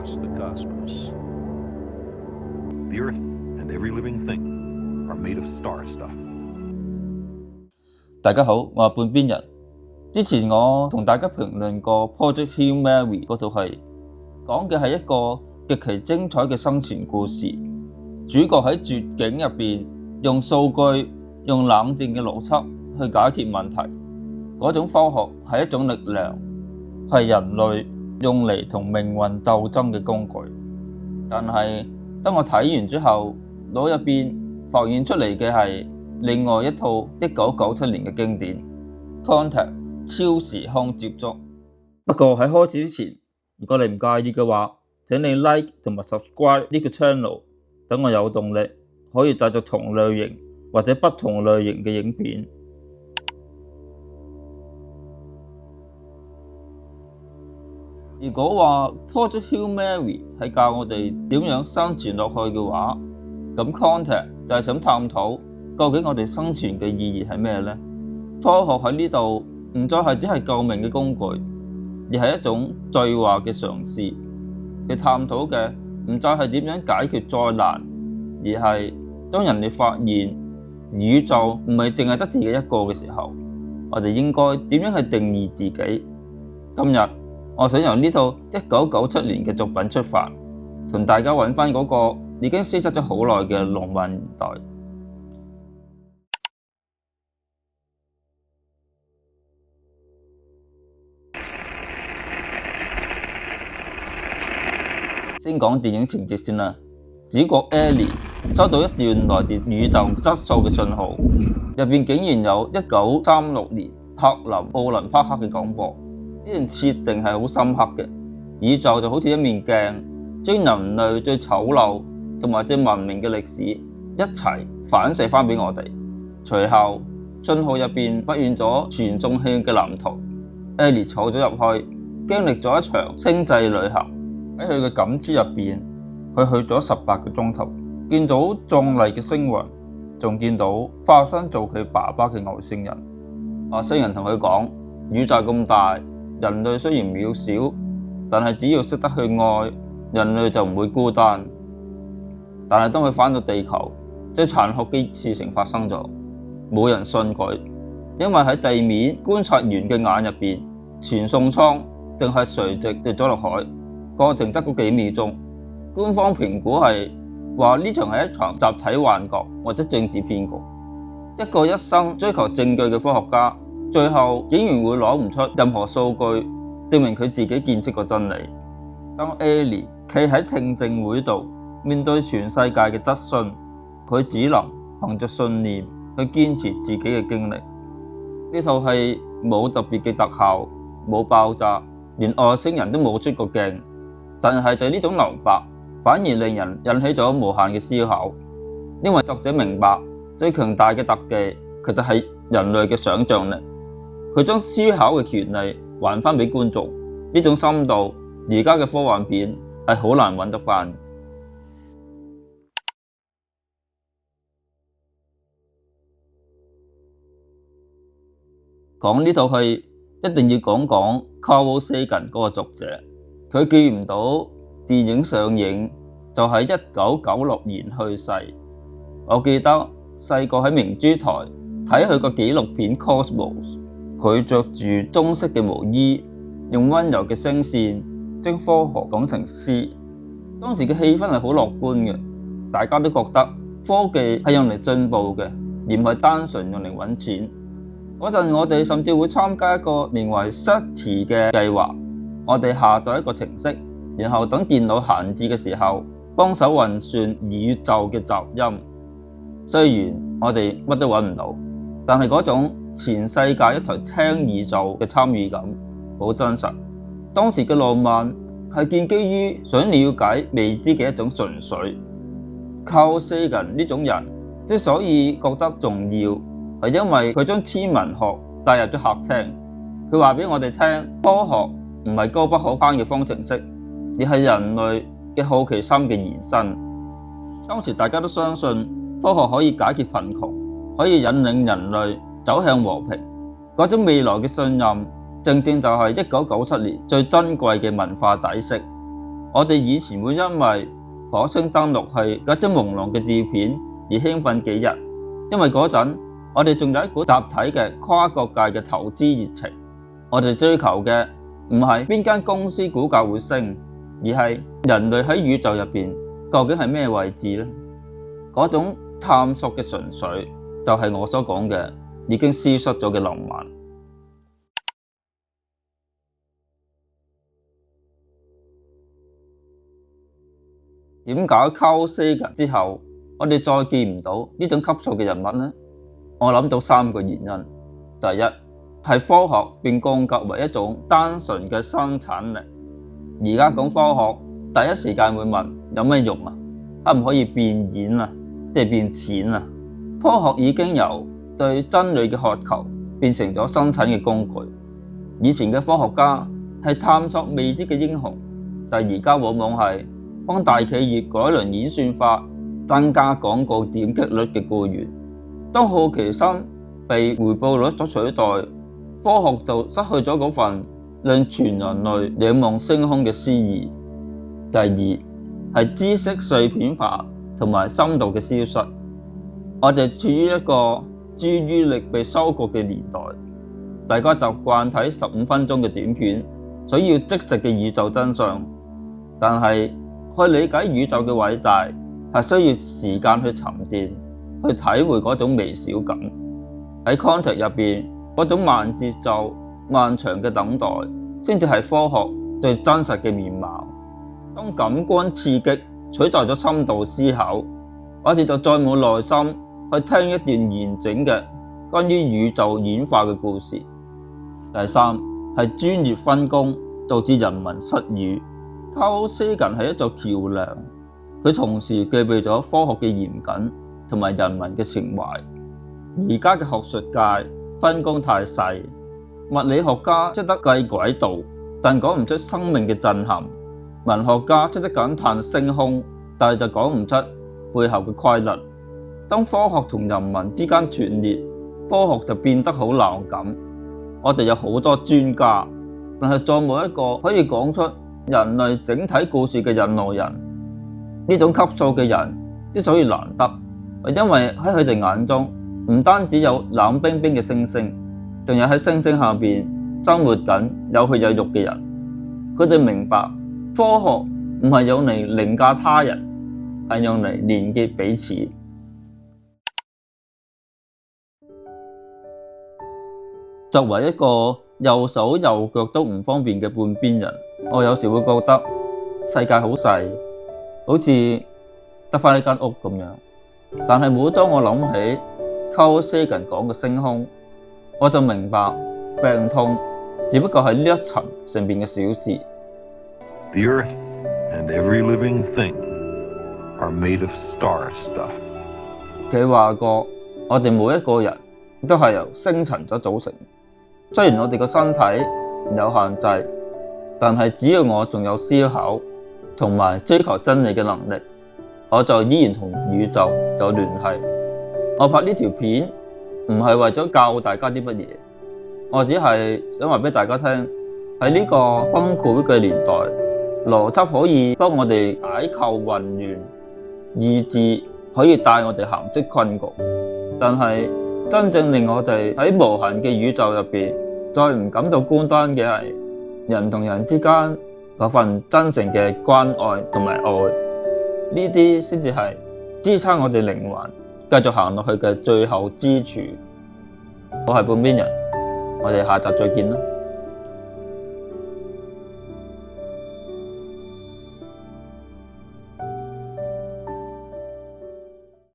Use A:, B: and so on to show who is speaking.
A: across the cosmos. The Earth and every living thing are made of star stuff.
B: 大家好，我係半邊人。之前我同大家評論過 Project Hail Mary 嗰套戲，講嘅係一個極其精彩嘅生存故事。主角喺絕境入邊，用數據、用冷靜嘅邏輯去解決問題。嗰種科學係一種力量，係人類用嚟同命運鬥爭嘅工具。但係當我睇完之後，腦入邊浮現出嚟嘅係另外一套1997年嘅經典《Contact》超時空接觸。不過喺開始之前，如果你唔介意嘅話，請你 like 同埋 subscribe 呢個 channel， 等我有動力可以製作同類型或者不同類型嘅影片。如果話 Project Hail Mary 係教我哋點樣生存落去嘅話，咁 Contact 就係想探討究竟我哋生存嘅意義係咩呢？科學喺呢度唔再係只係救命嘅工具，而係一種對話嘅嘗試。佢探討嘅唔再係點樣解決災難，而係當人哋發現宇宙唔係淨係得自己一個嘅時候，我哋應該點樣去定義自己？今日我想由呢套1997年嘅作品出發，同大家揾返嗰個已經消失咗好耐嘅浪漫年代。先講電影情節先啦。主角 Ellie 收到一段來自宇宙質素嘅信號，入邊竟然有1936年柏林奧林匹克嘅廣播。呢段設定係好深刻嘅，宇宙就好似一面鏡，將人類最醜陋同埋最文明嘅歷史一齊反射返俾我哋。隨後信號入邊出現咗傳送器嘅藍圖 ，Ellie 坐咗入去，經歷咗一場星際旅行。喺佢嘅感知入邊，佢去咗18個鐘頭，見到壯麗嘅星雲，仲見到化身做佢爸爸嘅外星人。外星人同佢講：宇宙咁大，人類雖然渺小，但係只要識得去愛，人類就唔會孤單。但係當佢返到地球，最殘酷嘅事情發生咗，冇人信佢，因為喺地面觀察員嘅眼入邊，傳送艙定係垂直跌咗落海，過程得嗰幾秒鐘。官方評估係話呢場係一場集體幻覺或者政治騙局。一個一生追求證據嘅科學家，最後竟然會攞唔出任何數據證明佢自己見識過真理。當 Ellie 企喺聽證會度面對全世界嘅質詢，佢只能憑着信念去堅持自己嘅經歷。呢套戲冇特別嘅特效，冇爆炸，連外星人都冇出過鏡，但係就呢種留白反而令人引起咗無限嘅思考。因為作者明白最強大嘅特技其實係人類嘅想象力，佢將思考嘅權利還返俾觀眾。呢種深度而家嘅科幻片係好難揾得返。講呢套戲一定要講講 Carl Sagan 嗰個作者，佢見唔到電影上映就喺1996年去世。我記得細個喺明珠台睇佢個紀錄片 Cosmos， 佢着住棕色嘅毛衣，用溫柔嘅聲線將科學講成詩。當時嘅氣氛係好樂觀嘅，大家都覺得科技係用嚟進步嘅，而唔係單純用嚟揾錢。嗰陣我哋甚至會參加一個名為 SETI 嘅計劃，我哋下載一個程式，然後等電腦閒置嘅時候幫手運算宇宙嘅雜音。雖然我哋乜都揾唔到，但係嗰種全世界一台聽宇宙嘅參與感好真實。當時嘅浪漫係建基於想了解未知嘅一種純粹。Carl Sagan 呢種人之所以覺得重要，係因為佢將天文學帶入咗客廳。佢話俾我哋聽，科學唔係高不可攀嘅方程式，而係人類嘅好奇心嘅延伸。當時大家都相信科學可以解決貧窮，可以引領人類走向和平。嗰種未來嘅信任，正正就係1997年最珍貴嘅文化底色。我哋以前會因為火星登陸係嗰張朦朧嘅照片而興奮幾日，因為嗰陣我哋仲有一股集體嘅跨國界嘅投資熱情。我哋追求嘅唔係邊間公司股價會升，而係人類喺宇宙入邊究竟係咩位置呢？嗰種探索嘅純粹就係我所講嘅已經消失咗嘅浪漫。點解 Carl Sagan 之後我哋再見唔到呢種級數嘅人物呢？我諗到3個原因。第一係科學變降格為一種單純嘅生產力。而家講科學，第一時間會問有咩用啊？可唔可以變現啊？即係變錢啊？科學已經由對真理嘅渴求變成咗生產嘅工具。以前嘅科學家係探索未知嘅英雄，但而家往往係幫大企業改良演算法、增加廣告點擊率嘅僱員。當好奇心被回報率所取代，科學就失去咗嗰份令全人類仰望星空嘅詩意。第二係知識碎片化同埋深度嘅消失。我哋處於一個注意力被收割嘅年代，大家習慣睇15分鐘嘅短片，想要即時嘅宇宙真相。但係去理解宇宙嘅偉大係需要時間去沉澱，去體會嗰種微小感。喺 context 入邊嗰種慢節奏、漫長嘅等待，先至係科學最真實嘅面貌。當感官刺激取代咗深度思考，我哋就再冇耐心去聽一段完整嘅關於宇宙演化嘅故事。第三係專業分工導致人民失語。Carl Sagan 係一座橋樑，佢同時具備咗科學嘅嚴謹同埋人民嘅情懷。而家嘅學術界分工太細，物理學家識得計軌道，但講唔出生命嘅震撼；文學家識得感嘆星空，但係就講唔出背後嘅規律。當科學同人民之間斷裂，科學就變得好冷感。我哋有好多專家，但係再冇一個可以講出人類整體故事嘅引路人。呢種級數嘅人之所以難得，係因為喺佢哋眼中，唔單止有冷冰冰嘅星星，仲有喺星星下邊生活緊有血有肉嘅人。佢哋明白科學唔係用嚟凌駕他人，係用嚟連結彼此。作為一個右手右腳都唔方便嘅半邊人，我有時會覺得世界好細，好似得返一間屋咁樣。但係每當我諗起Carl Sagan講嘅星空，我就明白病痛只不過係呢一層上面嘅小事。
A: The earth and every living thing are made of star stuff。
B: 佢話過，我哋每一個人都係由星塵所組成。雖然我哋個身體有限制，但係只要我仲有思考同埋追求真理嘅能力，我就依然同宇宙有聯繫。我拍呢條片唔係為咗教大家啲乜嘢，我只係想話俾大家聽，喺呢個崩潰嘅年代，邏輯可以幫我哋解構混亂，意志可以帶我哋行出困局，但係真正令我哋喺無限嘅宇宙入邊再唔感到孤單嘅係人同人之間嗰份真誠嘅關愛同埋愛，呢啲先至係支撐我哋靈魂繼續行落去嘅最後支柱。我係半邊人，我哋下集再見啦。